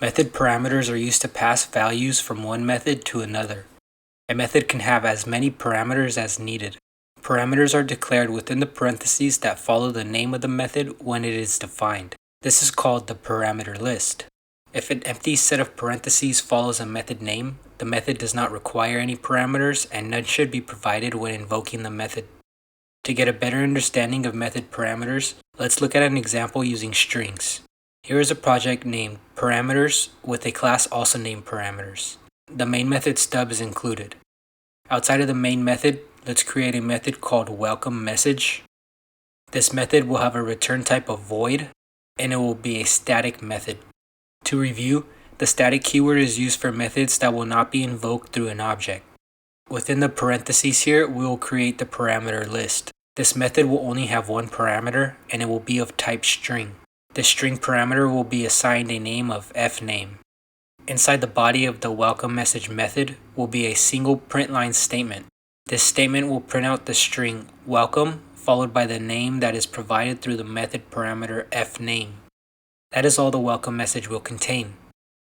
Method parameters are used to pass values from one method to another. A method can have as many parameters as needed. Parameters are declared within the parentheses that follow the name of the method when it is defined. This is called the parameter list. If an empty set of parentheses follows a method name, the method does not require any parameters and none should be provided when invoking the method. To get a better understanding of method parameters, let's look at an example using strings. Here is a project named parameters with a class also named parameters. The main method stub is included. Outside of the main method, let's create a method called welcome message. This method will have a return type of void, and it will be a static method. To review, the static keyword is used for methods that will not be invoked through an object. Within the parentheses here, we will create the parameter list. This method will only have one parameter, and it will be of type string. The string parameter will be assigned a name of fname. Inside the body of the welcome message method will be a single print line statement. This statement will print out the string welcome followed by the name that is provided through the method parameter fname. That is all the welcome message will contain.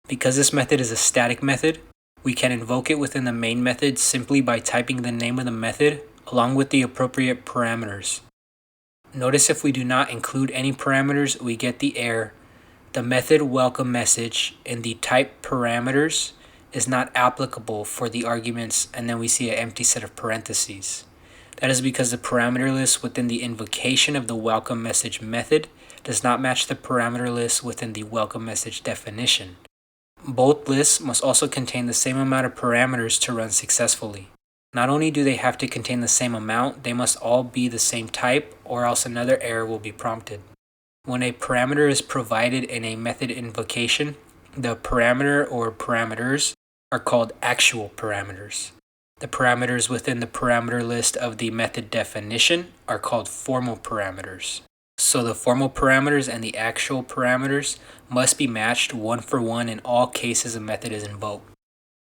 Because this method is a static method, we can invoke it within the main method simply by typing the name of the method along with the appropriate parameters. Notice if we do not include any parameters, we get the error, the method welcome message in the type parameters is not applicable for the arguments, and then we see an empty set of parentheses. That is because the parameter list within the invocation of the welcome message method does not match the parameter list within the welcome message definition. Both lists must also contain the same amount of parameters to run successfully. Not only do they have to contain the same amount, they must all be the same type, or else another error will be prompted. When a parameter is provided in a method invocation, the parameter or parameters are called actual parameters. The parameters within the parameter list of the method definition are called formal parameters. So the formal parameters and the actual parameters must be matched one for one in all cases a method is invoked.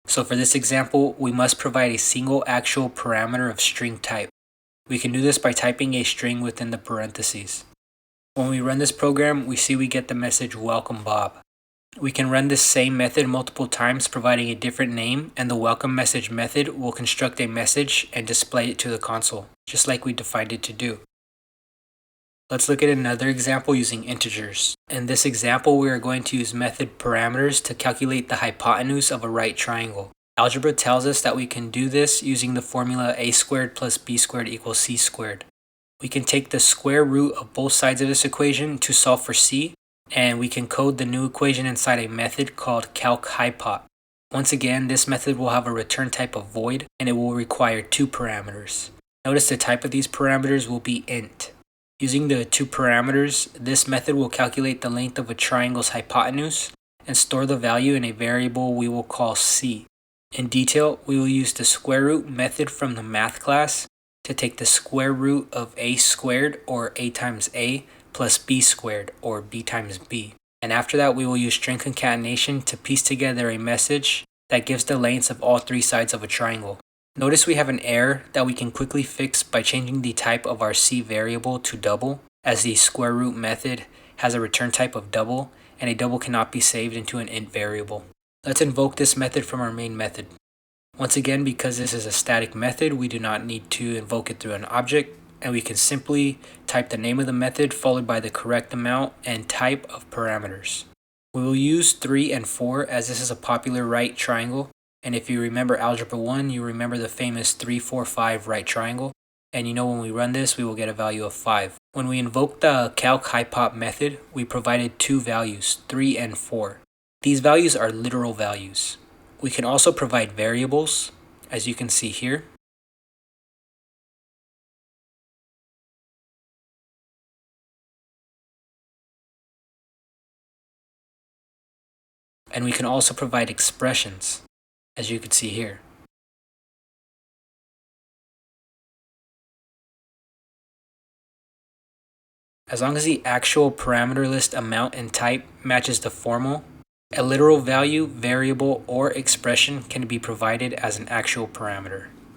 So for this example, we must provide a single actual parameter of string type. We can do this by typing a string within the parentheses. When we run this program, we see we get the message welcome Bob. We can run this same method multiple times providing a different name, and the welcome message method will construct a message and display it to the console, just like we defined it to do. Let's look at another example using integers. In this example, we are going to use method parameters to calculate the hypotenuse of a right triangle. Algebra tells us that we can do this using the formula a squared plus b squared equals c squared. We can take the square root of both sides of this equation to solve for c, and we can code the new equation inside a method called calchypot. Once again, this method will have a return type of void, and it will require two parameters. Notice the type of these parameters will be int. Using the two parameters, this method will calculate the length of a triangle's hypotenuse and store the value in a variable we will call c. In detail, we will use the square root method from the math class to take the square root of a squared, or a times a, plus b squared, or b times b. And after that, we will use string concatenation to piece together a message that gives the lengths of all three sides of a triangle. Notice we have an error that we can quickly fix by changing the type of our c variable to double, as the square root method has a return type of double, and a double cannot be saved into an int variable. Let's invoke this method from our main method. Once again, because this is a static method, we do not need to invoke it through an object, and we can simply type the name of the method followed by the correct amount and type of parameters. We will use 3 and 4 as this is a popular right triangle. And if you remember Algebra 1, you remember the famous 3, 4, 5 right triangle. And you know when we run this, we will get a value of 5. When we invoked the calchypot method, we provided two values, 3 and 4. These values are literal values. We can also provide variables, as you can see here. And we can also provide expressions, as you can see here. As long as the actual parameter list amount and type matches the formal, a literal value, variable, or expression can be provided as an actual parameter.